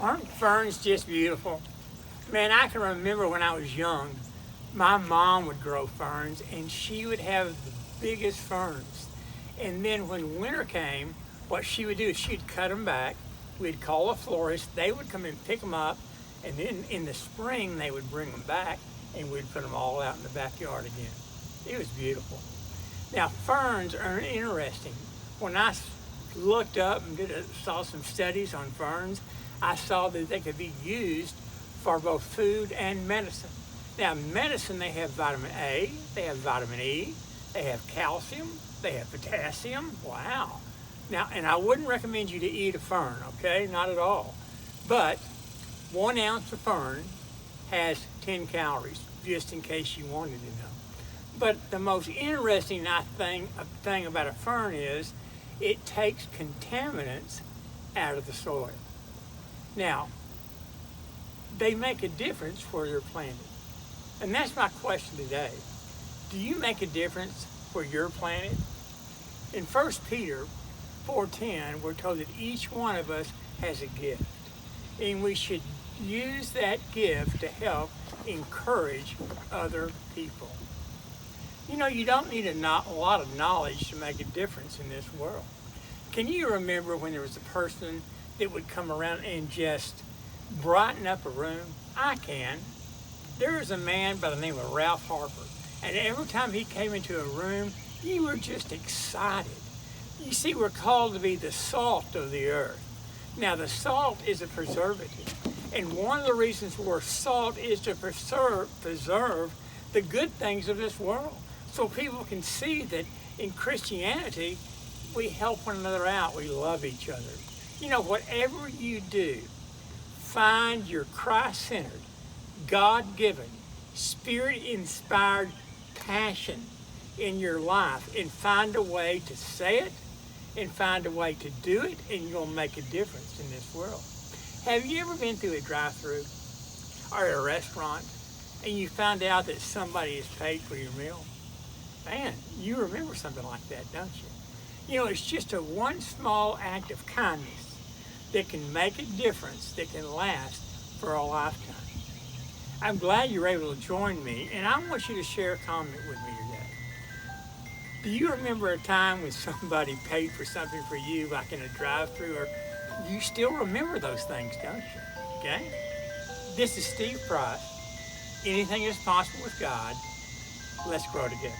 Aren't ferns just beautiful? Man, I can remember when I was young, my mom would grow ferns and she would have the biggest ferns. And then when winter came, what she would do is she'd cut them back. We'd call a florist. They would come and pick them up. And then in the spring, they would bring them back and we'd put them all out in the backyard again. It was beautiful. Now, ferns are interesting. When I looked up and saw some studies on ferns, I saw that they could be used for both food and medicine. Now, medicine, they have vitamin A, they have vitamin E, they have calcium, they have potassium. Wow. Now, and I wouldn't recommend you to eat a fern, okay? Not at all. But 1 ounce of fern has 10 calories, just in case you wanted to know. But the most interesting thing about a fern is it takes contaminants out of the soil. Now, they make a difference where they're planted. And that's my question today. Do you make a difference where you're planted? In 1 Peter 4:10, we're told that each one of us has a gift. And we should use that gift to help encourage other people. You know, you don't need a lot of knowledge to make a difference in this world. Can you remember when there was a person that would come around and just brighten up a room? I can. There was a man by the name of Ralph Harper, and every time he came into a room, you were just excited. You see, we're called to be the salt of the earth. Now, the salt is a preservative, and one of the reasons we're salt is to preserve the good things of this world, so people can see that in Christianity, we help one another out, we love each other. You know, whatever you do, find your Christ-centered, God-given, Spirit-inspired passion in your life and find a way to say it and find a way to do it, and you'll make a difference in this world. Have you ever been through a drive-thru or a restaurant and you found out that somebody has paid for your meal? Man, you remember something like that, don't you? You know, it's just one small act of kindness that can make a difference, that can last for a lifetime. I'm glad you're able to join me, and I want you to share a comment with me today. Do you remember a time when somebody paid for something for you, like in a drive-thru, or you still remember those things, don't you? Okay? This is Steve Price. Anything is possible with God. Let's grow together.